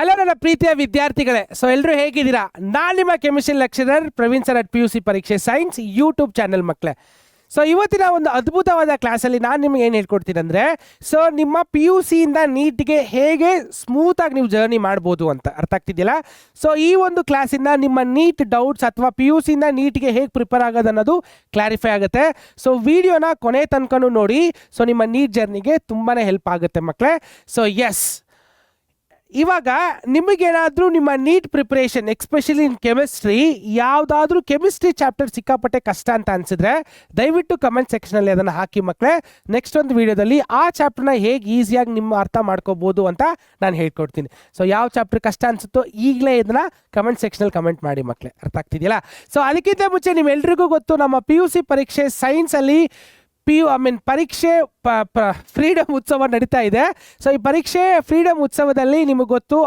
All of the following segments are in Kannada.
ಹಲೋ ನನ್ನ ಪ್ರೀತಿಯ ವಿದ್ಯಾರ್ಥಿಗಳೇ. ಸೊ ಎಲ್ಲರೂ ಹೇಗಿದ್ದೀರಾ? ನಾನು ನಿಮ್ಮ chemistry lecturer Praveen sir at PUC ಪರೀಕ್ಷೆ ಸೈನ್ಸ್ ಯೂಟ್ಯೂಬ್ ಚಾನಲ್ ಮಕ್ಕಳೇ. ಸೊ ಇವತ್ತಿನ ಒಂದು ಅದ್ಭುತವಾದ ಕ್ಲಾಸಲ್ಲಿ ನಾನು ನಿಮಗೆ ಏನು ಹೇಳ್ಕೊಡ್ತೀನಿ ಅಂದರೆ, ಸೊ ನಿಮ್ಮ PUC ಇಂದ ನೀಟ್ಗೆ ಹೇಗೆ ಸ್ಮೂತಾಗಿ ನೀವು ಜರ್ನಿ ಮಾಡ್ಬೋದು ಅಂತ ಅರ್ಥ ಆಗ್ತಿದೆಯಲ್ಲ. ಸೊ ಈ ಒಂದು ಕ್ಲಾಸಿಂದ ನಿಮ್ಮ ನೀಟ್ ಡೌಟ್ಸ್ ಅಥವಾ PUC ಇಂದ ನೀಟ್ಗೆ ಹೇಗೆ ಪ್ರಿಪೇರ್ ಆಗೋದು ಅನ್ನೋದು ಕ್ಲಾರಿಫೈ ಆಗುತ್ತೆ. ಸೊ ವಿಡಿಯೋನ ಕೊನೆ ತನಕನೂ ನೋಡಿ. ಸೊ ನಿಮ್ಮ ನೀಟ್ ಜರ್ನಿಗೆ ತುಂಬಾ ಹೆಲ್ಪ್ ಆಗುತ್ತೆ ಮಕ್ಕಳೇ. ಸೊ ಎಸ್, ಇವಾಗ ನಿಮಗೇನಾದರೂ ನಿಮ್ಮ NEET preparation especially in chemistry ಯಾವುದಾದ್ರೂ ಕೆಮಿಸ್ಟ್ರಿ ಚಾಪ್ಟರ್ ಸಿಕ್ಕಾಪಟ್ಟೆ ಕಷ್ಟ ಅಂತ ಅನಿಸಿದ್ರೆ ದಯವಿಟ್ಟು ಕಮೆಂಟ್ ಸೆಕ್ಷನಲ್ಲಿ ಅದನ್ನು ಹಾಕಿ ಮಕ್ಕಳೇ. ನೆಕ್ಸ್ಟ್ ಒಂದು ವಿಡಿಯೋದಲ್ಲಿ ಆ ಚಾಪ್ಟರ್ನ ಹೇಗೆ ಈಸಿಯಾಗಿ ನಿಮ್ಮ ಅರ್ಥ ಮಾಡ್ಕೋಬೋದು ಅಂತ ನಾನು ಹೇಳ್ಕೊಡ್ತೀನಿ. ಸೊ ಯಾವ ಚಾಪ್ಟರ್ ಕಷ್ಟ ಅನಿಸುತ್ತೋ ಈಗಲೇ ಇದನ್ನು ಕಮೆಂಟ್ ಸೆಕ್ಷನಲ್ಲಿ ಕಮೆಂಟ್ ಮಾಡಿ ಮಕ್ಕಳೇ. ಅರ್ಥ ಆಗ್ತಿದೆಯಲ್ಲ? ಸೊ ಅದಕ್ಕಿಂತ ಮುಂಚೆ ನಿಮ್ಮೆಲ್ರಿಗೂ ಗೊತ್ತು, ನಮ್ಮ PUC ಪರೀಕ್ಷೆ ಸೈನ್ಸಲ್ಲಿ ಪರೀಕ್ಷೆ ಫ್ರೀಡಮ್ ಉತ್ಸವ ನಡೀತಾ ಇದೆ. ಸೊ ಈ ಪರೀಕ್ಷೆ ಫ್ರೀಡಮ್ ಉತ್ಸವದಲ್ಲಿ ನಿಮಗೆ ಗೊತ್ತು,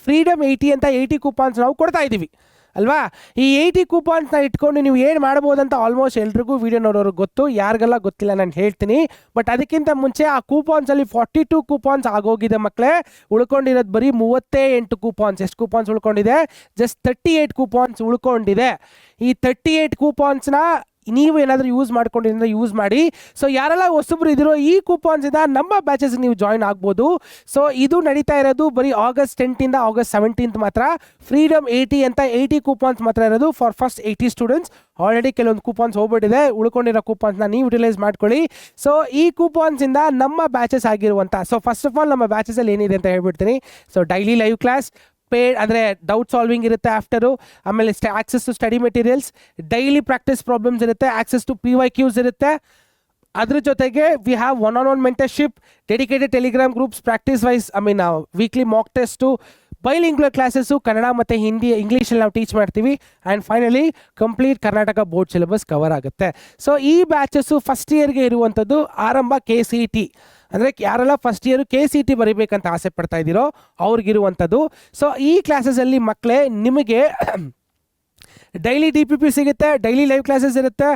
ಫ್ರೀಡಮ್ 80 ಅಂತ 80 ಕೂಪಾನ್ಸ್ ನಾವು ಕೊಡ್ತಾ ಇದ್ದೀವಿ ಅಲ್ವಾ. ಈ 80 ಕೂಪಾನ್ಸ್ನ ಇಟ್ಕೊಂಡು ನೀವು ಏನು ಮಾಡ್ಬೋದಂತ ಆಲ್ಮೋಸ್ಟ್ ಎಲ್ರಿಗೂ ವಿಡಿಯೋ ನೋಡೋರಿಗೆ ಗೊತ್ತು. ಯಾರಿಗೆಲ್ಲ ಗೊತ್ತಿಲ್ಲ ನಾನು ಹೇಳ್ತೀನಿ. ಬಟ್ ಅದಕ್ಕಿಂತ ಮುಂಚೆ ಆ ಕೂಪಾನ್ಸಲ್ಲಿ 42 ಕೂಪಾನ್ಸ್ ಆಗೋಗಿದೆ ಮಕ್ಕಳೇ. ಉಳ್ಕೊಂಡಿರೋದು ಬರೀ 38 ಕೂಪಾನ್ಸ್. ಎಷ್ಟು ಕೂಪಾನ್ಸ್ ಉಳ್ಕೊಂಡಿದೆ? ಜಸ್ಟ್ 38 ಕೂಪಾನ್ಸ್ ಉಳ್ಕೊಂಡಿದೆ. ಈ 38 ಕೂಪಾನ್ಸ್ನ ನೀವು ಏನಾದರೂ ಯೂಸ್ ಮಾಡ್ಕೊಂಡಿದ್ರೆ ಯೂಸ್ ಮಾಡಿ. ಸೊ ಯಾರೆಲ್ಲ ಹೊಸಬ್ರು ಇದ್ದೀರೋ ಈ ಕೂಪಾನ್ಸಿಂದ ನಮ್ಮ ಬ್ಯಾಚಸ್ಗೆ ನೀವು ಜಾಯ್ನ್ ಆಗ್ಬೋದು. ಸೊ ಇದು ನಡೀತಾ ಇರೋದು ಬರೀ August 10th ಇಂದ August 17th ಮಾತ್ರ. ಫ್ರೀಡಮ್ 80 ಅಂತ 80 ಕೂಪಾನ್ಸ್ ಮಾತ್ರ ಇರೋದು ಫಾರ್ ಫಸ್ಟ್ 80 ಸ್ಟೂಡೆಂಟ್ಸ್. ಆಲ್ರೆಡಿ ಕೆಲವೊಂದು ಕೂಪಾನ್ಸ್ ಹೋಗ್ಬಿಟ್ಟಿದೆ. ಉಳ್ಕೊಂಡಿರೋ ಕೂಪಾನ್ಸ್ನ ನೀವು ಯುಟಿಲೈಸ್ ಮಾಡ್ಕೊಳ್ಳಿ. ಸೊ ಈ ಕೂಪಾನ್ಸಿಂದ ನಮ್ಮ ಬ್ಯಾಚಸ್ ಆಗಿರುವಂಥ, ಸೊ ಫಸ್ಟ್ ಆಫ್ ಆಲ್ ನಮ್ಮ ಬ್ಯಾಚಸಲ್ಲಿ ಏನಿದೆ ಅಂತ ಹೇಳ್ಬಿಡ್ತೀನಿ. So daily live class, paid ಅಂದರೆ ಡೌಟ್ ಸಾಲ್ವಿಂಗ್ ಇರುತ್ತೆ ಆಫ್ಟರು, ಆಮೇಲೆ access to study materials, daily practice problems ಇರುತ್ತೆ, ಆಕ್ಸೆಸ್ ಟು PYQs ಇರುತ್ತೆ. ಅದ್ರ ಜೊತೆಗೆ we have one mentorship, dedicated Telegram groups, practice wise weekly mock test, bilingual classes, Kannada ಮತ್ತು ಹಿಂದಿ ಇಂಗ್ಲೀಷಲ್ಲಿ ನಾವು ಟೀಚ್ ಮಾಡ್ತೀವಿ. And finally complete Karnataka board syllabus cover ಆಗುತ್ತೆ. ಸೊ ಈ ಬ್ಯಾಚಸ್ಸು ಫಸ್ಟ್ ಇಯರ್ಗೆ ಇರುವಂಥದ್ದು ಆರಂಭ KCET. ಅಂದರೆ ಯಾರೆಲ್ಲ ಫಸ್ಟ್ ಇಯರು KCET ಬರೀಬೇಕಂತ ಆಸೆ ಪಡ್ತಾ ಇದ್ದೀರೋ ಅವ್ರಿಗಿರುವಂಥದ್ದು. ಸೊ ಈ ಕ್ಲಾಸಸಲ್ಲಿ ಮಕ್ಕಳೇ ನಿಮಗೆ ಡೈಲಿ DPP ಸಿಗುತ್ತೆ, ಡೈಲಿ ಲೈವ್ ಕ್ಲಾಸಸ್ ಇರುತ್ತೆ.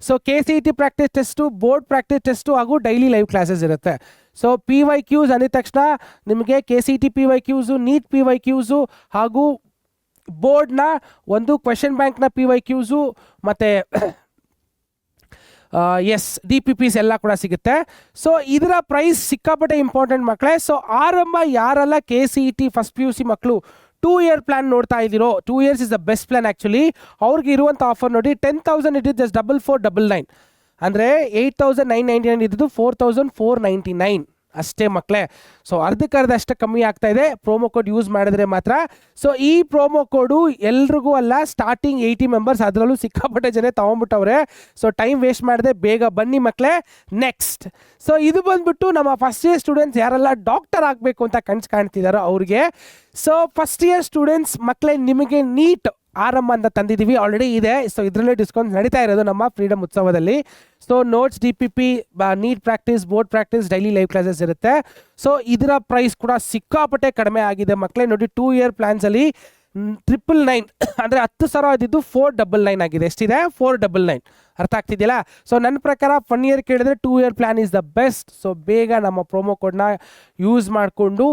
So KCET practice test, board practice test ಹಾಗೂ ಡೈಲಿ ಲೈವ್ ಕ್ಲಾಸಸ್ ಇರುತ್ತೆ. ಸೊ PYQs ಅಂದಿದ ತಕ್ಷಣ ನಿಮಗೆ KCET PYQs, ನೀಟ್ PYQs ಹಾಗೂ ಬೋರ್ಡ್ನ ಒಂದು ಕ್ವೆಶನ್ ಬ್ಯಾಂಕ್ನ PYQs ಮತ್ತು DPPs ಎಲ್ಲ ಕೂಡ ಸಿಗುತ್ತೆ. ಸೊ ಇದರ ಪ್ರೈಸ್ ಸಿಕ್ಕಾಪಟ್ಟೆ ಇಂಪಾರ್ಟೆಂಟ್ ಮಕ್ಕಳೇ. ಸೊ ಆರಂಭ ಯಾರೆಲ್ಲ KCET ಫಸ್ಟ್ PUC ಮಕ್ಕಳು 2 year ಪ್ಲಾನ್ ನೋಡ್ತಾ ಇದ್ದೀರೋ, 2 years is the best plan actually. ಅವ್ರಿಗೆ ಇರುವಂಥ ಆಫರ್ ನೋಡಿ, 10,000 ಇಟ್ ಇಸ್ ಜಸ್ಟ್ 4499. ಅಂದರೆ 8,999 ಇದ್ದು 4,499 ಅಷ್ಟೇ ಮಕ್ಕಳೇ. ಸೊ ಅರ್ಧಕ್ಕರ್ಧಷ್ಟು ಕಮ್ಮಿ ಆಗ್ತಾ ಇದೆ ಪ್ರೋಮೋ ಕೋಡ್ ಯೂಸ್ ಮಾಡಿದ್ರೆ ಮಾತ್ರ. ಸೊ ಈ ಪ್ರೋಮೋ ಕೋಡು ಎಲ್ರಿಗೂ ಅಲ್ಲ, ಸ್ಟಾರ್ಟಿಂಗ್ 80 ಮೆಂಬರ್ಸ್, ಅದರಲ್ಲೂ ಸಿಕ್ಕಾಪಟ್ಟೆ ಜನ ತೊಗೊಂಡ್ಬಿಟ್ಟವ್ರೆ. ಸೊ ಟೈಮ್ ವೇಸ್ಟ್ ಮಾಡದೆ ಬೇಗ ಬನ್ನಿ ಮಕ್ಕಳೇ. ನೆಕ್ಸ್ಟ್, ಸೊ ಇದು ಬಂದ್ಬಿಟ್ಟು ನಮ್ಮ ಫಸ್ಟ್ ಇಯರ್ ಸ್ಟೂಡೆಂಟ್ಸ್ ಯಾರೆಲ್ಲ ಡಾಕ್ಟರ್ ಆಗಬೇಕು ಅಂತ ಕನಸು ಕಾಣ್ತಿದ್ದಾರೋ ಅವ್ರಿಗೆ. ಸೊ ಫಸ್ಟ್ ಇಯರ್ ಸ್ಟೂಡೆಂಟ್ಸ್ ಮಕ್ಕಳೇ, ನಿಮಗೆ ನೀಟ್ ಆರಂಭ ಅಂತ ತಂದಿದ್ದೀವಿ, ಆಲ್ರೆಡಿ ಇದೆ. ಸೊ ಇದರಲ್ಲೇ ಡಿಸ್ಕೌಂಟ್ ನಡೀತಾ ಇರೋದು ನಮ್ಮ ಫ್ರೀಡಮ್ ಉತ್ಸವದಲ್ಲಿ. So notes, DPP, NEET practice, board practice, daily live classes ಇರುತ್ತೆ. ಸೊ ಇದರ ಪ್ರೈಸ್ ಕೂಡ ಸಿಕ್ಕಾಪಟ್ಟೆ ಕಡಿಮೆ ಆಗಿದೆ ಮಕ್ಕಳೇ. ನೋಡಿ 2 year ಪ್ಲಾನ್ಸಲ್ಲಿ 999 ಅಂದರೆ 10,000 ಇದ್ದಿದ್ದು 499 ಆಗಿದೆ. ಎಷ್ಟಿದೆ? 499. ಅರ್ಥ ಆಗ್ತಿದೆಯಲ್ಲ? ಸೊ ನನ್ನ ಪ್ರಕಾರ 1 year ಕೇಳಿದ್ರೆ 2 year plan is the best. So ಬೇಗ ನಮ್ಮ ಪ್ರೋಮೋ ಕೋಡ್ನ ಯೂಸ್ ಮಾಡಿಕೊಂಡು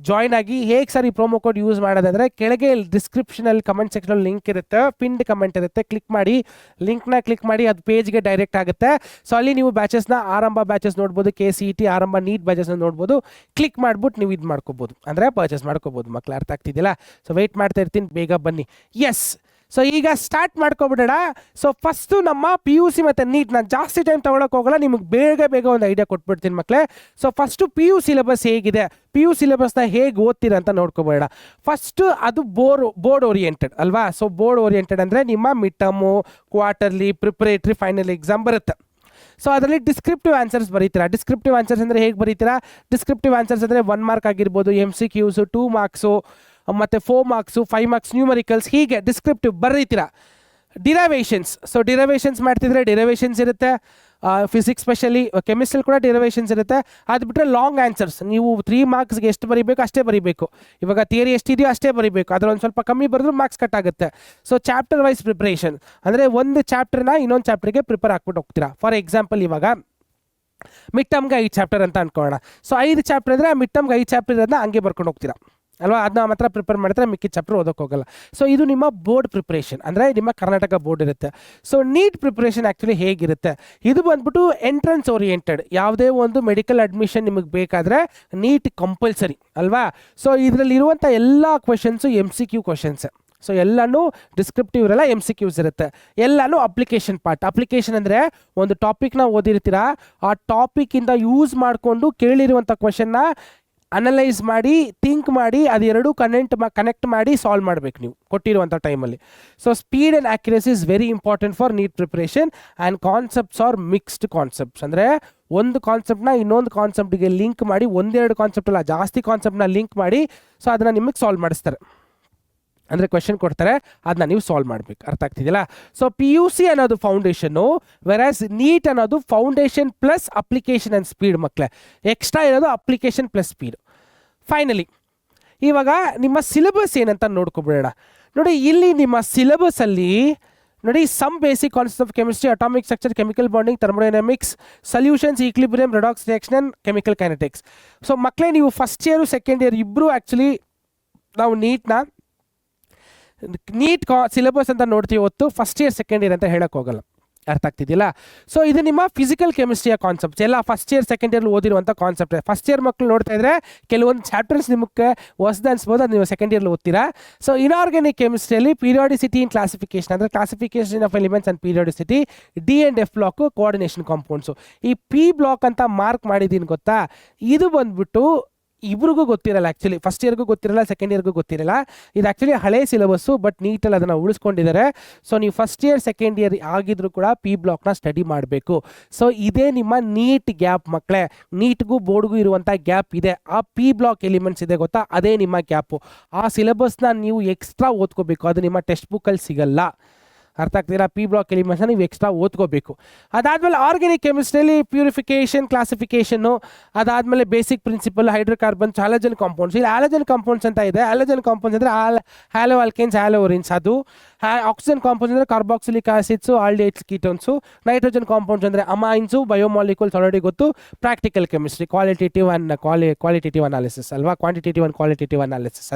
ಜಾಯ್ನ್ ಆಗಿ. ಹೇಗೆ ಸರ್ ಈ ಪ್ರೋಮೋ ಕೋಡ್ ಯೂಸ್ ಮಾಡೋದಂದರೆ, ಕೆಳಗೆ ಡಿಸ್ಕ್ರಿಪ್ಷನಲ್ಲಿ ಕಮೆಂಟ್ ಸೆಕ್ಷನಲ್ಲಿ ಲಿಂಕ್ ಇರುತ್ತೆ, ಪಿನ್ಡ್ ಕಮೆಂಟ್ ಇರುತ್ತೆ, ಕ್ಲಿಕ್ ಮಾಡಿ, ಲಿಂಕ್ನ ಕ್ಲಿಕ್ ಮಾಡಿ, ಅದು ಪೇಜ್ಗೆ ಡೈರೆಕ್ಟ್ ಆಗುತ್ತೆ. ಸೊ ಅಲ್ಲಿ ನೀವು ಬ್ಯಾಚಸ್ನ ಆರಂಭ ಬ್ಯಾಚಸ್ ನೋಡ್ಬೋದು, KCET ಆರಂಭ ನೀಟ್ ಬ್ಯಾಚಸ್ನ ನೋಡ್ಬೋದು. ಕ್ಲಿಕ್ ಮಾಡ್ಬಿಟ್ಟು ನೀವು ಇದು ಮಾಡ್ಕೋಬೋದು, ಅಂದರೆ ಪರ್ಚೇಸ್ ಮಾಡ್ಕೋಬೋದು ಮಕ್ಕಳು. ಅರ್ಥ ಆಗ್ತಿದೆಯಲ್ಲ? ಸೊ ವೆಯ್ಟ್ ಮಾಡ್ತಾ ಇರ್ತೀನಿ, ಬೇಗ ಬನ್ನಿ. ಎಸ್, ಸೊ ಈಗ ಸ್ಟಾರ್ಟ್ ಮಾಡ್ಕೊಬಿಡೋಣ. ಸೊ ಫಸ್ಟು ನಮ್ಮ PUC ಮತ್ತು ನೀಟ್, ನಾನು ಜಾಸ್ತಿ ಟೈಮ್ ತೊಗೊಳಕ್ಕೆ ಹೋಗಲ್ಲ, ನಿಮಗೆ ಬೇಗ ಒಂದು ಐಡಿಯಾ ಕೊಟ್ಬಿಡ್ತೀನಿ ಮಕ್ಕಳೇ. ಸೊ ಫಸ್ಟು PU ಸಿಲೆಬಸ್ ಹೇಗಿದೆ, PU ಸಿಲೆಬಸ್ನ ಹೇಗೆ ಓದ್ತೀರ ಅಂತ ನೋಡ್ಕೊಬೇಡ. ಫಸ್ಟು ಅದು ಬೋರ್ಡ್ ಓರಿಯೆಂಟೆಡ್ ಅಲ್ವಾ. ಸೊ ಬೋರ್ಡ್ ಓರಿಯೆಂಟೆಡ್ ಅಂದರೆ ನಿಮ್ಮ mid term, quarterly, preparatory, final exam ಬರುತ್ತೆ. ಸೊ ಅದರಲ್ಲಿ ಡಿಸ್ಕ್ರಿಪ್ಟಿವ್ ಆನ್ಸರ್ಸ್ ಬರೀತೀರಾ. ಡಿಸ್ಕ್ರಿಪ್ಟಿವ್ ಆನ್ಸರ್ಸ್ ಅಂದರೆ ಹೇಗೆ ಬರೀತೀರಾ? ಡಿಸ್ಕ್ರಿಪ್ಟಿವ್ ಆನ್ಸರ್ಸ್ ಅಂದರೆ 1 mark ಆಗಿರ್ಬೋದು, MCQs 2 marks ಮತ್ತು 4 marks, 5 marks ನ್ಯೂಮರಿಕಲ್ಸ್, ಹೀಗೆ ಡಿಸ್ಕ್ರಿಪ್ಟಿವ್ ಬರೀತೀರಾ. ಡಿರೈವೇಷನ್ಸ್, ಸೊ ಡಿರೈವೇಷನ್ಸ್ ಮಾಡ್ತಿದ್ರೆ ಡಿರೈವೇಷನ್ಸ್ ಇರುತ್ತೆ. ಫಿಸಿಕ್ಸ್ ಸ್ಪೆಷಲಿ, ಕೆಮಿಸ್ಟ್ರಿ ಕೂಡ ಡಿರೈವೇಷನ್ಸ್ ಇರುತ್ತೆ. ಅದು ಬಿಟ್ಟರೆ ಲಾಂಗ್ ಆನ್ಸರ್ಸ್, ನೀವು 3 marksಗೆ ಎಷ್ಟು ಬರೀಬೇಕು ಅಷ್ಟೇ ಬರೀಬೇಕು. ಇವಾಗ ಥಿಯರಿ ಎಷ್ಟಿದೆಯೋ ಅಷ್ಟೇ ಬರೀಬೇಕು, ಅದರೊಂದು ಸ್ವಲ್ಪ ಕಮ್ಮಿ ಬರೆದ್ರೂ ಮಾರ್ಕ್ಸ್ ಕಟ್ ಆಗುತ್ತೆ. ಸೊ ಚಾಪ್ಟರ್ ವೈಸ್ ಪ್ರಿಪ್ರೇಷನ್ ಅಂದರೆ ಒಂದು ಚಾಪ್ಟರ್ನ ಇನ್ನೊಂದು ಚಾಪ್ಟರ್ಗೆ ಪ್ರಿಪೇರ್ ಹಾಕ್ಬಿಟ್ಟು ಹೋಗ್ತೀರಾ. ಫಾರ್ ಎಕ್ಸಾಂಪಲ್, ಇವಾಗ ಮಿಡ್ ಟರ್ಮ್ಗೆ 5 ಚಾಪ್ಟರ್ ಅಂತ ಅನ್ಕೊಳ್ಳೋಣ. ಸೊ 5 ಚಾಪ್ಟರ್ ಅಂದರೆ ಮಿಡ್ ಟರ್ಮ್ಗೆ 5 ಚಾಪ್ಟರ್ ಇರೋದನ್ನ ಹಂಗೆ ಬರ್ಕೊಂಡು ಹೋಗ್ತೀರಾ. ಅಲ್ವಾ, ಅದನ್ನ ಮಾತ್ರ ಪ್ರಿಪೇರ್ ಮಾಡ್ತಾರೆ, ಮಿಕ್ಕಿ ಚಾಪ್ಟರ್ ಓದೋಕೆ ಹೋಗಲ್ಲ. ಸೊ ಇದು ನಿಮ್ಮ ಬೋರ್ಡ್ ಪ್ರಿಪ್ರೇಷನ್, ಅಂದರೆ ನಿಮ್ಮ ಕರ್ನಾಟಕ ಬೋರ್ಡ್ ಇರುತ್ತೆ. ಸೊ ನೀಟ್ ಪ್ರಿಪ್ರೇಷನ್ ಆ್ಯಕ್ಚುಲಿ ಹೇಗಿರುತ್ತೆ, ಇದು ಬಂದ್ಬಿಟ್ಟು ಎಂಟ್ರೆನ್ಸ್ ಓರಿಯೆಂಟೆಡ್. ಯಾವುದೇ ಒಂದು ಮೆಡಿಕಲ್ ಅಡ್ಮಿಷನ್ ನಿಮಗೆ ಬೇಕಾದರೆ ನೀಟ್ ಕಂಪಲ್ಸರಿ ಅಲ್ವಾ. ಸೊ ಇದರಲ್ಲಿರುವಂಥ ಎಲ್ಲ ಕ್ವೆಶನ್ಸು MCQ ಕ್ವೆಶನ್ಸ್. ಸೊ ಎಲ್ಲನೂ ಡಿಸ್ಕ್ರಿಪ್ಟಿವ್ ಇರಲ್ಲ, MCQs ಇರುತ್ತೆ. ಎಲ್ಲನೂ ಅಪ್ಲಿಕೇಶನ್ ಪಾರ್ಟ್. ಅಪ್ಲಿಕೇಶನ್ ಅಂದರೆ ಒಂದು ಟಾಪಿಕ್ನ ಓದಿರ್ತೀರ, ಆ ಟಾಪಿಕ್ಕಿಂದ ಯೂಸ್ ಮಾಡಿಕೊಂಡು ಕೇಳಿರುವಂಥ ಕ್ವೆಶನ್ನ ಅನಲೈಸ್ ಮಾಡಿ, ಥಿಂಕ್ ಮಾಡಿ, ಅದೆರಡೂ ಕನೆಕ್ಟ್ ಮಾಡಿ ಸಾಲ್ವ್ ಮಾಡಬೇಕು ನೀವು ಕೊಟ್ಟಿರುವಂಥ ಟೈಮಲ್ಲಿ. So speed and accuracy is very important for neat preparation. And concepts R mixed concepts, ಅಂದರೆ ಒಂದು ಕಾನ್ಸೆಪ್ಟ್ನ ಇನ್ನೊಂದು ಕಾನ್ಸೆಪ್ಟ್ಗೆ ಲಿಂಕ್ ಮಾಡಿ, ಒಂದೆರಡು ಕಾನ್ಸೆಪ್ಟ್ ಅಲ್ಲ ಜಾಸ್ತಿ ಕಾನ್ಸೆಪ್ಟ್ನ ಲಿಂಕ್ ಮಾಡಿ, ಸೊ ಅದನ್ನು ನಿಮಗೆ ಸಾಲ್ವ್ ಮಾಡಿಸ್ತಾರೆ. ಅಂದರೆ ಕ್ವೆಶನ್ ಕೊಡ್ತಾರೆ, ಅದನ್ನ ನೀವು ಸಾಲ್ವ್ ಮಾಡಬೇಕು. ಅರ್ಥ ಆಗ್ತಿದೆಯಲ್ಲ. ಸೊ PUC ಅನ್ನೋದು ಫೌಂಡೇಶನ್ನು, ವೆರಾಸ್ ನೀಟ್ ಅನ್ನೋದು foundation plus application and speed ಮಕ್ಕಳೇ. ಎಕ್ಸ್ಟ್ರಾ ಇರೋದು ಅಪ್ಲಿಕೇಶನ್ ಪ್ಲಸ್ ಸ್ಪೀಡ್. ಫೈನಲಿ ಇವಾಗ ನಿಮ್ಮ ಸಿಲೆಬಸ್ ಏನಂತ ನೋಡ್ಕೊಬಿಡೋಣ. ನೋಡಿ, ಇಲ್ಲಿ ನಿಮ್ಮ ಸಿಲೆಬಸ್ಸಲ್ಲಿ ನೋಡಿ, some basic concept of chemistry, atomic structure, chemical bonding, thermodynamics, solutions, equilibrium, redox reaction, chemical kinetics. So ಮಕ್ಕಳೇ, ನೀವು ಫಸ್ಟ್ ಇಯರು ಸೆಕೆಂಡ್ ಇಯರ್ ಇಬ್ಬರು ಆ್ಯಕ್ಚುಲಿ ನಾವು ನೀಟ್ ಸಿಲೆಬಸ್ ಅಂತ ನೋಡ್ತೀವಿ ಹೊತ್ತು ಫಸ್ಟ್ ಇಯರ್ ಸೆಕೆಂಡ್ ಇಯರ್ ಅಂತ ಹೇಳಕ್ಕೆ ಹೋಗಲ್ಲ. ಅರ್ಥ ಆಗ್ತಿದೆಯಲ್ಲ. ಸೊ ಇದು ನಿಮ್ಮ ಫಿಸಿಕಲ್ ಕೆಮಿಸ್ಟ್ರಿಯ ಕಾನ್ಸೆಪ್ಟ್ಸ್ ಎಲ್ಲ ಫಸ್ಟ್ ಇಯರ್ ಸೆಕೆಂಡ್ ಇಯರ್ ಓದಿರುವಂಥ ಕಾನ್ಸೆಪ್ಟ್. ಫಸ್ಟ್ ಇಯರ್ ಮಕ್ಕಳು ನೋಡ್ತಾ ಇದ್ರೆ ಕೆಲವೊಂದು ಚಾಪ್ಟರ್ಸ್ ನಿಮಗೆ ಹೊಸದು ಅನ್ಸ್ಬೋದು, ಅದು ನೀವು ಸೆಕೆಂಡ್ ಇಯರ್ಲಿ ಓದ್ತೀರಾ. ಸೊ ಇನ್ಆರ್ಗ್ಯಾನಿಕ್ ಕೆಮಿಸ್ಟ್ರಿಯಲ್ಲಿ ಪೀರಿಯಾಡಿಸಿಟಿ ಇನ್ ಕ್ಲಾಸಿಫಿಕೇಶನ್, ಅಂದರೆ classification of elements and periodicity, D and F block coordination compounds. ಈ P ಬ್ಲಾಕ್ ಅಂತ ಮಾರ್ಕ್ ಮಾಡಿದ್ದೀನಿ ಗೊತ್ತಾ, ಇದು ಬಂದ್ಬಿಟ್ಟು ಇಬ್ರಿಗೂ ಗೊತ್ತಿರಲ್ಲ ಆ್ಯಕ್ಚುಲಿ. ಫಸ್ಟ್ ಇಯರ್ಗೂ ಗೊತ್ತಿರಲ್ಲ, ಸೆಕೆಂಡ್ ಇಯರ್ಗೂ ಗೊತ್ತಿರಲ್ಲ. ಇದು ಆ್ಯಕ್ಚುಲಿ ಹಳೆ ಸಿಲೆಬಸ್ಸು, ಬಟ್ ನೀಟಲ್ಲಿ ಅದನ್ನು ಉಳಿಸ್ಕೊಂಡಿದ್ದಾರೆ. ಸೊ ನೀವು ಫಸ್ಟ್ ಇಯರ್ ಸೆಕೆಂಡ್ ಇಯರ್ ಆಗಿದ್ರು ಕೂಡ P ಬ್ಲಾಕ್ನ ಸ್ಟಡಿ ಮಾಡಬೇಕು. ಸೊ ಇದೇ ನಿಮ್ಮ ನೀಟ್ ಗ್ಯಾಪ್ ಮಕ್ಕಳೇ. ನೀಟ್ಗೂ ಬೋರ್ಡ್ಗೂ ಇರುವಂಥ ಗ್ಯಾಪ್ ಇದೆ. ಆ P ಬ್ಲಾಕ್ ಎಲಿಮೆಂಟ್ಸ್ ಇದೆ ಗೊತ್ತಾ, ಅದೇ ನಿಮ್ಮ ಗ್ಯಾಪು. ಆ ಸಿಲೆಬಸ್ನ ನೀವು ಎಕ್ಸ್ಟ್ರಾ ಓದ್ಕೋಬೇಕು, ಅದು ನಿಮ್ಮ ಟೆಕ್ಸ್ಟ್ ಬುಕ್ಕಲ್ಲಿ ಸಿಗಲ್ಲ. ಅರ್ಥ ಆಗ್ತೀರಾ. P ಬ್ಲಾಕ್ ಎಲಿಮೆಂಟ್ಸ್ನ ನೀವು ಎಕ್ಸ್ಟ್ರಾ ಓದ್ಕೋಬೇಕು. ಅದಾದಮೇಲೆ ಆರ್ಗ್ಯಾನಿಕ್ ಕೆಮಿಸ್ಟ್ರಿಯಲ್ಲಿ ಪ್ಯೂರಿಫಿಕೇಷನ್, ಕ್ಲಾಸಿಫಿಕೇಷನ್ನು, ಅದಾದಮೇಲೆ basic principle, hydrocarbons, halogen compounds. ಇಲ್ಲಿ ಹ್ಯಾಲೋಜನ್ ಕಾಂಪೌಂಡ್ಸ್ ಅಂತ ಇದೆ. ಹ್ಯಾಲೋಜನ್ ಕಾಂಪೌಂಡ್ಸ್ ಅಂದರೆ ಹ್ಯಾಲೋ ಆಲ್ಕೇನ್ಸ್, ಹ್ಯಾಲೋ ಒರಿನ್ಸ್. ಅದು ಆಕ್ಸಿಜನ್ ಕಾಂಪೌಂಡ್ಸ್ ಅಂದರೆ carboxylic acids, aldehydes, ketones. Nitrogen compounds ಅಂದರೆ ಅಮೈನ್ಸು, ಬಯೋಮಾಲಿಕ್ಯೂಲ್ಸ್ ಆಲ್ರೆಡಿ ಗೊತ್ತು. ಪ್ರಾಕ್ಟಿಕಲ್ ಕೆಮಿಸ್ಟ್ರಿ, ಕ್ವಾಲಿಟೇಟಿವ್ ಅನಾಲಿಸಿಸ್ ಅಲ್ವಾ, ಕ್ವಾಂಟಿಟೇಟಿವ್ ಆ್ಯಂಡ್ ಕ್ವಾಲಿಟೇಟಿವ್ ಅನಾಲಿಸಿಸ್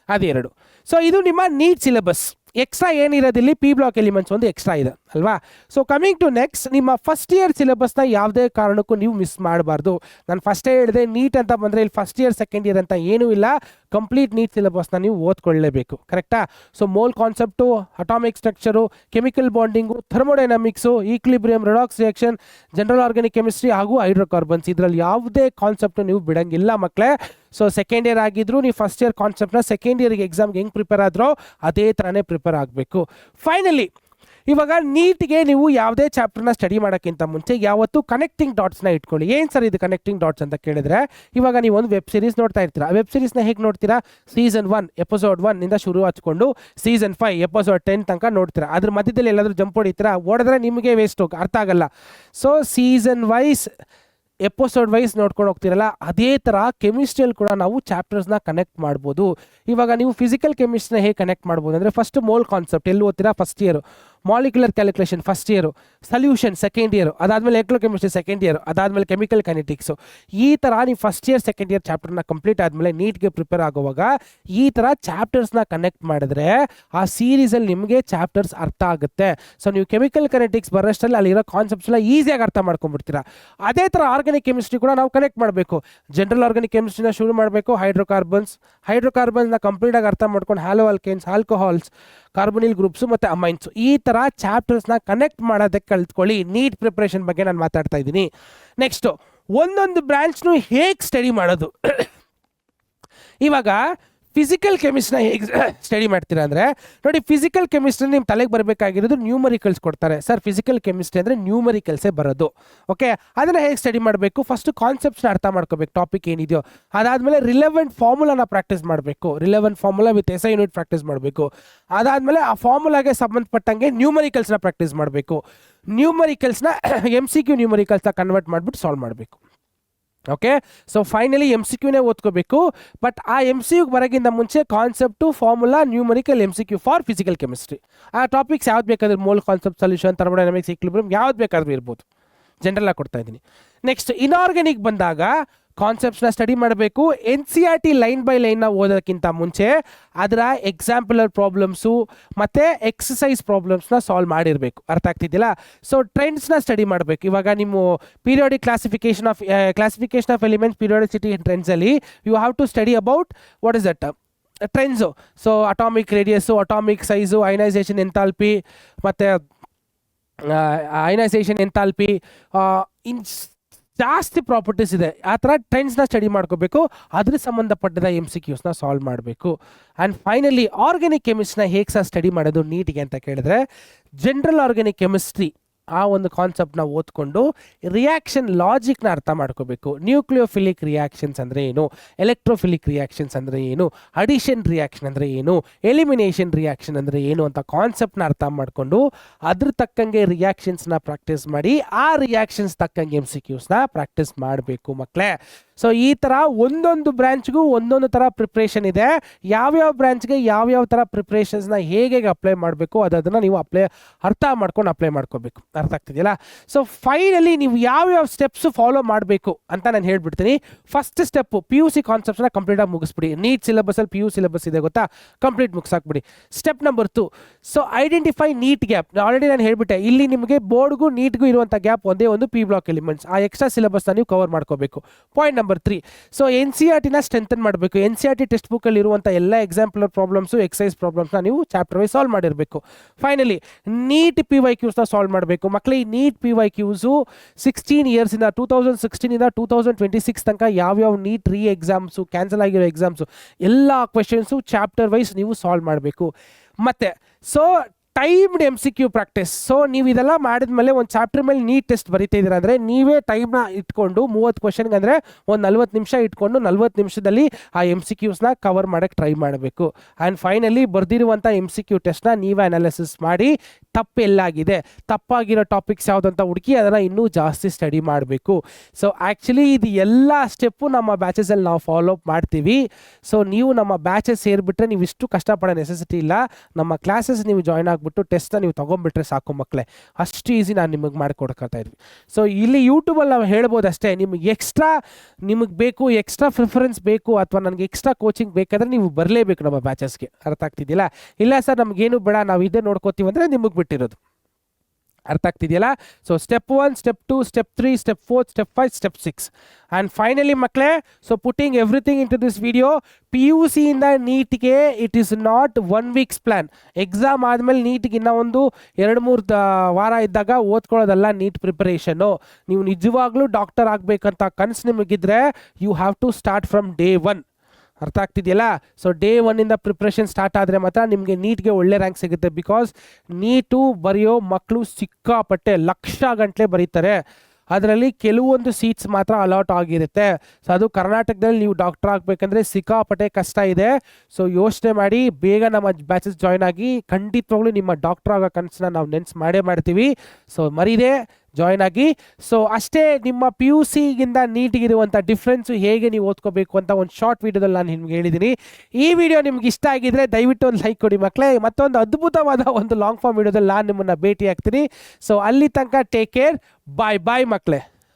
ಅದೆರಡು. ಸೊ ಇದು ನಿಮ್ಮ ನೀಟ್ ಸಿಲೆಬಸ್. ಎಕ್ಸ್ಟ್ರಾ ಏನಿರೋದಿಲ್ಲಿ P ಬ್ಲಾಕ್ ಎಲಿಮೆಂಟ್ಸ್ ಒಂದು ಎಕ್ಸ್ಟ್ರಾ ಇದೆ ಅಲ್ವಾ. ಸೊ ಕಮಿಂಗ್ ಟು ನೆಕ್ಸ್ಟ್, ನಿಮ್ಮ ಫಸ್ಟ್ ಇಯರ್ ಸಿಲೆಬಸ್ನ ಯಾವುದೇ ಕಾರಣಕ್ಕೂ ನೀವು ಮಿಸ್ ಮಾಡಬಾರ್ದು. ನಾನು ಫಸ್ಟೇ ಹೇಳಿದೆ, ನೀಟ್ ಅಂತ ಬಂದರೆ ಇಲ್ಲಿ ಫಸ್ಟ್ ಇಯರ್ ಸೆಕೆಂಡ್ ಇಯರ್ ಅಂತ ಏನೂ ಇಲ್ಲ. ಕಂಪ್ಲೀಟ್ ನೀಟ್ ಸಿಲೆಬಸ್ನ ನೀವು ಓದ್ಕೊಳ್ಳೇಬೇಕು. ಕರೆಕ್ಟಾ. So mole concept, atomic structure, chemical bonding, thermodynamics, equilibrium, redox reaction, general organic chemistry ಹಾಗೂ ಹೈಡ್ರೋಕಾರ್ಬನ್ಸ್. ಇದರಲ್ಲಿ ಯಾವುದೇ ಕಾನ್ಸೆಪ್ಟು ನೀವು ಬಿಡಂಗಿಲ್ಲ ಮಕ್ಕಳೇ. ಸೊ ಸೆಕೆಂಡ್ ಇಯರ್ ಆಗಿದ್ರು ನೀವು ಫಸ್ಟ್ ಇಯರ್ ಕಾನ್ಸೆಪ್ಟ್ನ ಸೆಕೆಂಡ್ ಇಯರ್ಗೆ ಎಕ್ಸಾಮ್ಗೆ ಹೆಂಗೆ ಪ್ರಿಪೇರ್ ಆದ್ರೋ ಅದೇ ಥರನೇ ಪ್ರಿಪೇರ್ ಆಗಬೇಕು. ಫೈನಲಿ ಇವಾಗ ನೀಟ್ಗೆ ನೀವು ಯಾವುದೇ ಚಾಪ್ಟರ್ನ ಸ್ಟಡಿ ಮಾಡೋಕ್ಕಿಂತ ಮುಂಚೆ ಯಾವತ್ತು ಕನೆಕ್ಟಿಂಗ್ ಡಾಟ್ಸ್ನ ಇಟ್ಕೊಳ್ಳಿ. ಏನು ಸರ್ ಇದು ಕನೆಕ್ಟಿಂಗ್ ಡಾಟ್ಸ್ ಅಂತ ಕೇಳಿದ್ರೆ, ಇವಾಗ ನೀವು ಒಂದು ವೆಬ್ ಸೀರೀಸ್ ನೋಡ್ತಾ ಇರ್ತೀರಾ. ವೆಬ್ ಸೀರೀಸ್ನ ಹೇಗೆ ನೋಡ್ತೀರಾ, ಸೀಸನ್ 1 ಎಪಿಸೋಡ್ 1 ಶುರು ಹಚ್ಕೊಂಡು ಸೀಸನ್ 5 ಎಪಿಸೋಡ್ 10 ತನಕ ನೋಡ್ತೀರಾ. ಅದ್ರ ಮಧ್ಯದಲ್ಲಿ ಎಲ್ಲಾದರೂ ಜಂಪ್ ಹೊಡಿತೀರಾ, ಓಡಿದ್ರೆ ನಿಮಗೆ ವೇಸ್ಟ್, ಅರ್ಥ ಆಗಲ್ಲ. So season wise episode wise ನೋಡ್ಕೊಂಡು ಹೋಗ್ತಿರಲ್ಲ, ಅದೇ ಥರ ಕೆಮಿಸ್ಟ್ರಿಯಲ್ಲಿ ಕೂಡ ನಾವು ಚಾಪ್ಟರ್ಸ್ನ ಕನೆಕ್ಟ್ ಮಾಡ್ಬೋದು. ಇವಾಗ ನೀವು ಫಿಸಿಕಲ್ ಕೆಮಿಸ್ಟ್ರಿನ ಹೇಗೆ ಕನೆಕ್ಟ್ ಮಾಡ್ಬೋದು ಅಂದರೆ, ಫಸ್ಟ್ ಮೋಲ್ ಕಾನ್ಸೆಪ್ಟ್ ಎಲ್ಲಿ ಓದ್ತೀರಾ, first year. Molecular calculation first year, solution second year, ಅದಾದಮೇಲೆ ಎಲೆಕ್ಟ್ರೋಕೆಮಿಸ್ಟ್ರಿ ಸೆಕೆಂಡ್ ಇಯರು, ಅದಾದಮೇಲೆ ಕೆಮಿಕಲ್ ಕೈನೆಟಿಕ್ಸು. ಈ ಥರ ನೀವು ಫಸ್ಟ್ ಇಯರ್ ಸೆಕೆಂಡ್ ಇಯರ್ ಚಾಪ್ಟರ್ನ ಕಂಪ್ಲೀಟ್ ಆದಮೇಲೆ ನೀಟ್ಗೆ ಪ್ರಿಪೇರ್ ಆಗುವಾಗ ಈ ಥರ ಚಾಪ್ಟರ್ಸ್ನ ಕನೆಕ್ಟ್ ಮಾಡಿದ್ರೆ ಆ ಸೀರೀಸಲ್ಲಿ ನಿಮಗೆ ಚಾಪ್ಟರ್ಸ್ ಅರ್ಥ ಆಗುತ್ತೆ. ಸೊ ನೀವು ಕೆಮಿಕಲ್ ಕೈನೆಟಿಕ್ಸ್ ಬರೋಷ್ಟರಲ್ಲಿ ಅಲ್ಲಿರೋ ಕಾನ್ಸೆಪ್ಟ್ಸ್ ಎಲ್ಲ ಈಸಿಯಾಗಿ ಅರ್ಥ ಮಾಡ್ಕೊಂಡ್ಬಿಡ್ತೀರಾ. ಅದೇ ಥರ ಆರ್ಗ್ಯಾನಿಕ್ ಕೆಮಿಸ್ಟ್ರಿ ಕೂಡ ನಾವು ಕನೆಕ್ಟ್ ಮಾಡಬೇಕು. ಜನರಲ್ ಆರ್ಗ್ಯಾನಿಕ್ ಕೆಮಿಸ್ಟ್ರಿನ ಶುರು ಮಾಡಬೇಕು. ಹೈಡ್ರೋಕಾರ್ಬನ್ಸ್ನ ಕಂಪ್ಲೀಟಾಗಿ ಅರ್ಥ ಮಾಡ್ಕೊಂಡು ಹ್ಯಾಲೋ ಆಲ್ಕೇನ್ಸ್, ಆಲ್ಕೋಹಾಲ್ಸ್, ಕಾರ್ಬನಿಲ್ ಗ್ರೂಪ್ಸು ಮತ್ತು ಅಮೈನ್ಸು, ಈ ಥರ ಚಾಪ್ಟರ್ಸ್ನ ಕನೆಕ್ಟ್ ಮಾಡೋದಕ್ಕೆ ಕಲ್ತ್ಕೊಳ್ಳಿ. ನೀಟ್ ಪ್ರಿಪ್ರೇಷನ್ ಬಗ್ಗೆ ನಾನು ಮಾತಾಡ್ತಾ ಇದ್ದೀನಿ. ನೆಕ್ಸ್ಟು, ಒಂದೊಂದು ಬ್ರಾಂಚ್ನು ಹೇಗೆ ಸ್ಟಡಿ ಮಾಡೋದು. ಇವಾಗ ಫಿಸಿಕಲ್ ಕೆಮಿಸ್ಟ್ರಿನ ಹೇಗೆ ಸ್ಟಡಿ ಮಾಡ್ತೀರಾ ಅಂದರೆ, ನೋಡಿ ಫಿಸಿಕಲ್ ಕೆಮಿಸ್ಟ್ರಿ ನಿಮ್ಮ ತಲೆಗೆ ಬರಬೇಕಾಗಿರೋದು ನ್ಯೂಮರಿಕಲ್ಸ್ ಕೊಡ್ತಾರೆ. ಸರ್ ಫಿಸಿಕಲ್ ಕೆಮಿಸ್ಟ್ರಿ ಅಂದರೆ ನ್ಯೂಮರಿಕಲ್ಸೇ ಬರೋದು. ಓಕೆ, ಅದನ್ನು ಹೇಗೆ ಸ್ಟಡಿ ಮಾಡಬೇಕು, ಫಸ್ಟು ಕಾನ್ಸೆಪ್ಟ್ಸ್ನ ಅರ್ಥ ಮಾಡ್ಕೋಬೇಕು, ಟಾಪಿಕ್ ಏನಿದೆಯೋ. ಅದಾದಮೇಲೆ ರಿಲೆವೆಂಟ್ ಫಾರ್ಮುಲಾನ ಪ್ರಾಕ್ಟೀಸ್ ಮಾಡಬೇಕು. Relevant formula with SI unit practice ಮಾಡಬೇಕು. ಅದಾದಮೇಲೆ ಆ ಫಾರ್ಮುಲಾಗೆ ಸಂಬಂಧಪಟ್ಟಂಗೆ ನ್ಯೂಮರಿಕಲ್ಸ್ನ ಪ್ರಾಕ್ಟೀಸ್ ಮಾಡಬೇಕು. ನ್ಯೂಮರಿಕಲ್ಸ್ನ MCQ ನ್ಯೂಮರಿಕಲ್ಸ್ನ ಕನ್ವರ್ಟ್ ಮಾಡಿಬಿಟ್ಟು ಸಾಲ್ವ್ ಮಾಡಬೇಕು. ಓಕೆ, ಸೊ ಫೈನಲಿ MCQನೇ ಓದ್ಕೋಬೇಕು. ಬಟ್ ಆ MCQ ಬರೋಕ್ಕಿಂತ ಮುಂಚೆ concept, formula, numerical, MCQ for physical chemistry. ಆ ಟಾಪಿಕ್ಸ್ ಯಾವ್ದು ಬೇಕಾದ್ರೆ, mole concept, solution, thermodynamics, equilibrium, ಯಾವ್ದು ಬೇಕಾದ್ರೂ ಇರ್ಬೋದು. ಜನರಲ್ ಆಗಿ ಕೊಡ್ತಾ ಇದ್ದೀನಿ. ನೆಕ್ಸ್ಟ್ ಇನ್ಆರ್ಗ್ಯಾನಿಕ್ ಬಂದಾಗ ಕಾನ್ಸೆಪ್ಟ್ಸ್ನ ಸ್ಟಡಿ ಮಾಡಬೇಕು. NCERT ಲೈನ್ ಬೈ ಲೈನ್ನ ಓದೋದಕ್ಕಿಂತ ಮುಂಚೆ ಅದರ ಎಕ್ಸಾಂಪಲರ್ ಪ್ರಾಬ್ಲಮ್ಸು ಮತ್ತು ಎಕ್ಸಸೈಸ್ ಪ್ರಾಬ್ಲಮ್ಸ್ನ ಸಾಲ್ವ್ ಮಾಡಿರಬೇಕು. ಅರ್ಥ ಆಗ್ತಿದ್ದಿಲ್ಲ? ಸೊ ಟ್ರೆಂಡ್ಸ್ನ ಸ್ಟಡಿ ಮಾಡಬೇಕು. ಇವಾಗ ನಿಮ್ಮ periodic classification of elements, periodicity and ಟ್ರೆಂಡ್ಸಲ್ಲಿ you have to study about what is that trends. So atomic radius, atomic size, ionisation enthalpy, ಮತ್ತು ಅಯನೈಸೇಷನ್ ಎಂಥಾಲ್ಪಿ, ಜಾಸ್ತಿ ಪ್ರಾಪರ್ಟೀಸ್ ಇದೆ. ಆ ಥರ ಟ್ರೆಂಡ್ಸ್ನ ಸ್ಟಡಿ ಮಾಡ್ಕೋಬೇಕು. ಅದ್ರ ಸಂಬಂಧಪಟ್ಟದ MCQsನ ಸಾಲ್ವ್ ಮಾಡಬೇಕು. ಆ್ಯಂಡ್ ಫೈನಲಿ ಆರ್ಗ್ಯಾನಿಕ್ ಕೆಮಿಸ್ಟ್ರಿನ ಹೇಗೆ ಸಹ ಸ್ಟಡಿ ಮಾಡೋದು ನೀಟಿಗೆ ಅಂತ ಕೇಳಿದ್ರೆ, ಜನರಲ್ ಆರ್ಗ್ಯಾನಿಕ್ ಕೆಮಿಸ್ಟ್ರಿ ಆ ಒಂದು ಕಾನ್ಸೆಪ್ಟ್ನ ಓದ್ಕೊಂಡು ರಿಯಾಕ್ಷನ್ ಲಾಜಿಕ್ನ ಅರ್ಥ ಮಾಡ್ಕೋಬೇಕು. ನ್ಯೂಕ್ಲಿಯೋಫಿಲಿಕ್ ರಿಯಾಕ್ಷನ್ಸ್ ಅಂದರೆ ಏನು, ಎಲೆಕ್ಟ್ರೋಫಿಲಿಕ್ ರಿಯಾಕ್ಷನ್ಸ್ ಅಂದರೆ ಏನು, ಅಡಿಷನ್ ರಿಯಾಕ್ಷನ್ ಅಂದರೆ ಏನು, ಎಲಿಮಿನೇಷನ್ ರಿಯಾಕ್ಷನ್ ಅಂದರೆ ಏನು ಅಂತ ಕಾನ್ಸೆಪ್ಟ್ನ ಅರ್ಥ ಮಾಡಿಕೊಂಡು ಅದ್ರ ತಕ್ಕಂಗೆ ರಿಯಾಕ್ಷನ್ಸ್ನ ಪ್ರಾಕ್ಟೀಸ್ ಮಾಡಿ ಆ ರಿಯಾಕ್ಷನ್ಸ್ ತಕ್ಕಂಗೆ MCQsನ ಪ್ರಾಕ್ಟೀಸ್ ಮಾಡಬೇಕು ಮಕ್ಕಳೇ. ಸೊ ಈ ಥರ ಒಂದೊಂದು ಬ್ರ್ಯಾಂಚ್ಗೂ ಒಂದೊಂದು ಥರ ಪ್ರಿಪ್ರೇಷನ್ ಇದೆ. ಯಾವ್ಯಾವ ಬ್ರ್ಯಾಂಚ್ಗೆ ಯಾವ್ಯಾವ ಥರ ಪ್ರಿಪ್ರೇಷನ್ಸ್ನ ಹೇಗೆ ಅಪ್ಲೈ ಮಾಡಬೇಕು ಅದನ್ನು ನೀವು ಅರ್ಥ ಮಾಡ್ಕೊಂಡು ಅಪ್ಲೈ ಮಾಡ್ಕೋಬೇಕು. ಅರ್ಥ ಆಗ್ತಿದೆಯಲ್ಲ? ಸೊ ಫೈನಲಿ ನೀವು ಯಾವ್ಯಾವ ಸ್ಟೆಪ್ಸು ಫಾಲೋ ಮಾಡಬೇಕು ಅಂತ ನಾನು ಹೇಳ್ಬಿಡ್ತೀನಿ. ಫಸ್ಟ್ ಸ್ಟೆಪ್ಪು PUC ಕಾನ್ಸೆಪ್ಟ್ಸ್ನ ಕಂಪ್ಲೀಟಾಗಿ ಮುಗಿಸ್ಬಿಡಿ. ನೀಟ್ ಸಿಲೆಬಸಲ್ಲಿ PU ಸಿಲೆಬಸ್ ಇದೆ ಗೊತ್ತಾ, ಕಂಪ್ಲೀಟ್ ಮುಗಿಸಾಕ್ಬಿಡಿ. Step number 2, so identify NEET gap. Already ನಾನು ಹೇಳ್ಬಿಟ್ಟೆ, ಇಲ್ಲಿ ನಿಮಗೆ ಬೋರ್ಡ್ಗೂ ನೀಟ್ಗೂ ಇರುವಂಥ ಗ್ಯಾಪ್ ಒಂದೇ ಒಂದು P ಬ್ಲಾಕ್ ಎಲಿಮೆಂಟ್ಸ್. ಆ ಎಕ್ಸ್ಟ್ರಾ ಸಿಲೆಬಸ್ನ ನೀವು ಕವರ್ ಮಾಡ್ಕೋಬೇಕು. ಪಾಯಿಂಟ್ ನಂಬರ್ 3, ಸೊ NCERTನ ಸ್ಟ್ರೆಂಥನ್ ಮಾಡಬೇಕು. NCERT ಟೆಕ್ಸ್ಟ್ ಬುಕ್ಕಲ್ಲಿ ಇರುವಂಥ ಎಲ್ಲ ಎಕ್ಸಾಂಪಲರ್ ಪ್ರಾಬ್ಲಮ್ಸು, ಎಕ್ಸೈಸ್ ಪ್ರಾಬ್ಲಮ್ಸ್ನ ನೀವು ಚಾಪ್ಟರ್ ವೈಸ್ ಸಾಲ್ವ್ ಮಾಡಿರಬೇಕು. ಫೈನಲಿ ನೀಟ್ PYQsನ ಸಾಲ್ವ್ ಮಾಡಬೇಕು ಮಕ್ಕಳಿಗೆ. ನೀಟ್ PYQಸು 16 ಇಯರ್ಸಿಂದ 2016ಇಂದ 2026 ತನಕ ಯಾವ್ಯಾವ ನೀಟ್ ಎಕ್ಸಾಮ್ಸು, ಕ್ಯಾನ್ಸಲ್ ಆಗಿರೋ ಎಕ್ಸಾಮ್ಸು ಎಲ್ಲ ಕ್ವೆಶನ್ಸು ಚಾಪ್ಟರ್ ವೈಸ್ ನೀವು ಸಾಲ್ವ್ ಮಾಡಬೇಕು. ಮತ್ತು so timed MCQ practice. So ನೀವು ಇದೆಲ್ಲ ಮಾಡಿದ್ಮೇಲೆ ಒಂದು ಚಾಪ್ಟರ್ ಮೇಲೆ ನೀಟ್ ಟೆಸ್ಟ್ ಬರೀತಾ ಇದ್ದೀರಾ ಅಂದರೆ ನೀವೇ ಟೈಮ್ನ ಇಟ್ಕೊಂಡು 30 ಕ್ವೆಶನ್ಗೆ ಅಂದರೆ ಒಂದು 40 ನಿಮಿಷ ಇಟ್ಕೊಂಡು 40 ನಿಮಿಷದಲ್ಲಿ ಆ MCQsನ ಕವರ್ ಮಾಡೋಕ್ಕೆ ಟ್ರೈ ಮಾಡಬೇಕು. ಆ್ಯಂಡ್ ಫೈನಲಿ ಬರ್ದಿರುವಂಥ MCQ ಟೆಸ್ಟ್ನ ನೀವೇ ಅನಾಲಿಸಿಸ್ ಮಾಡಿ ತಪ್ಪೆಲ್ಲಾಗಿದೆ, ತಪ್ಪಾಗಿರೋ ಟಾಪಿಕ್ಸ್ ಯಾವುದಂತ ಹುಡುಕಿ ಅದನ್ನು ಇನ್ನೂ ಜಾಸ್ತಿ ಸ್ಟಡಿ ಮಾಡಬೇಕು. ಸೊ ಆ್ಯಕ್ಚುಲಿ ಇದು ಎಲ್ಲ ಸ್ಟೆಪ್ಪು ನಮ್ಮ ಬ್ಯಾಚಸಲ್ಲಿ ನಾವು ಫಾಲೋ ಅಪ್ ಮಾಡ್ತೀವಿ. ಸೊ ನೀವು ನಮ್ಮ ಬ್ಯಾಚಸ್ ಸೇರಿಬಿಟ್ರೆ ನೀವು ಇಷ್ಟು ಕಷ್ಟಪಡೋ ನೆಸೆಸಿಟಿ ಇಲ್ಲ. ನಮ್ಮ ಕ್ಲಾಸಸ್ ನೀವು ಜಾಯ್ನ್ ಆಗಿಬಿಟ್ಟು ಟೆಸ್ಟ್ನ ನೀವು ತೊಗೊಂಡ್ಬಿಟ್ರೆ ಸಾಕು ಮಕ್ಕಳೇ, ಅಷ್ಟು ಈಸಿ ನಾನು ನಿಮಗೆ ಮಾಡಿಕೊಡ್ಕೊತಾ ಇದ್ವಿ. ಸೊ ಇಲ್ಲಿ ಯೂಟ್ಯೂಬಲ್ಲಿ ನಾವು ಹೇಳ್ಬೋದು ಅಷ್ಟೇ, ನಿಮಗೆ ಬೇಕು ಎಕ್ಸ್ಟ್ರಾ ಪ್ರಿಫರೆನ್ಸ್ ಬೇಕು ಅಥವಾ ನನಗೆ ಎಕ್ಸ್ಟ್ರಾ ಕೋಚಿಂಗ್ ಬೇಕಾದರೆ ನೀವು ಬರಲೇಬೇಕು ನಮ್ಮ ಬ್ಯಾಚಸ್ಗೆ. ಅರ್ಥ ಆಗ್ತಿದೆಯಲ್ಲ? ಇಲ್ಲ ಸರ್ ನಮಗೇನು ಬೇಡ, ನಾವು ಇದೇ ನೋಡ್ಕೋತೀವಿ ಅಂದರೆ ನಿಮಗೆ ಬಿಟ್ಟಿರೋದು. ಅರ್ಥ ಆಗ್ತಿದೆಯಲ್ಲ? So step 1, step 2, step 3, step 4, step 5, step 6 and finally ಮಕ್ಕಳೇ, so putting everything in to this video. PUCಯಿಂದ ನೀಟ್ಗೆ it is not 1 weeks plan. Exam ಆದಮೇಲೆ ನೀಟ್ಗೆ ಇನ್ನೂ ಒಂದು 2-3 ವಾರ ಇದ್ದಾಗ ಓದ್ಕೊಳ್ಳೋದಲ್ಲ ನೀಟ್ ಪ್ರಿಪರೇಷನ್ನು. ನೀವು ನಿಜವಾಗ್ಲೂ ಡಾಕ್ಟರ್ ಆಗಬೇಕಂತ ಕನಸು ನಿಮಗಿದ್ರೆ you have to start from day 1. ಅರ್ಥ ಆಗ್ತಿದೆಯಲ್ಲ? ಸೊ ಡೇ 1ಇಂದ ಪ್ರಿಪ್ರೇಷನ್ ಸ್ಟಾರ್ಟ್ ಆದರೆ ಮಾತ್ರ ನಿಮಗೆ ನೀಟ್ಗೆ ಒಳ್ಳೆ ರ್ಯಾಂಕ್ ಸಿಗುತ್ತೆ. ಬಿಕಾಸ್ ನೀಟು ಬರೆಯೋ ಮಕ್ಕಳು ಸಿಕ್ಕಾಪಟ್ಟೆ ಲಕ್ಷ ಗಂಟಲೆ ಬರೀತಾರೆ. ಅದರಲ್ಲಿ ಕೆಲವೊಂದು ಸೀಟ್ಸ್ ಮಾತ್ರ ಅಲಾಟ್ ಆಗಿರುತ್ತೆ. ಸೊ ಅದು ಕರ್ನಾಟಕದಲ್ಲಿ ನೀವು ಡಾಕ್ಟರ್ ಆಗಬೇಕಂದ್ರೆ ಸಿಕ್ಕಾಪಟ್ಟೆ ಕಷ್ಟ ಇದೆ. ಸೊ ಯೋಚನೆ ಮಾಡಿ ಬೇಗ ನಮ್ಮ ಬ್ಯಾಚಸ್ ಜಾಯ್ನ್ ಆಗಿ, ಖಂಡಿತವಾಗ್ಲೂ ನಿಮ್ಮ ಡಾಕ್ಟರ್ ಆಗೋ ಕನಸನ್ನ ನಾವು ನೆನ್ಸು ಮಾಡೇ ಮಾಡ್ತೀವಿ. ಸೊ ಮರೀದೆ ಜಾಯ್ನ್ ಆಗಿ. ಸೊ ಅಷ್ಟೇ, ನಿಮ್ಮ PUCಗಿಂತ ನೀಟಿಗಿರುವಂಥ ಡಿಫ್ರೆನ್ಸು ಹೇಗೆ ನೀವು ಓದ್ಕೋಬೇಕು ಅಂತ ಒಂದು ಶಾರ್ಟ್ ವೀಡಿಯೋದಲ್ಲಿ ನಾನು ನಿಮ್ಗೆ ಹೇಳಿದ್ದೀನಿ. ಈ ವಿಡಿಯೋ ನಿಮ್ಗೆ ಇಷ್ಟ ಆಗಿದ್ರೆ ದಯವಿಟ್ಟು ಒಂದು ಲೈಕ್ ಕೊಡಿ ಮಕ್ಕಳೇ. ಮತ್ತೊಂದು ಅದ್ಭುತವಾದ ಒಂದು ಲಾಂಗ್ ಫಾರ್ಮ್ ವಿಡಿಯೋದಲ್ಲಿ ನಾನು ನಿಮ್ಮನ್ನು ಭೇಟಿ ಆಗ್ತೀನಿ. ಸೊ ಅಲ್ಲಿ ತನಕ ಟೇಕ್ ಕೇರ್, ಬಾಯ್ ಬಾಯ್ ಮಕ್ಕಳೇ.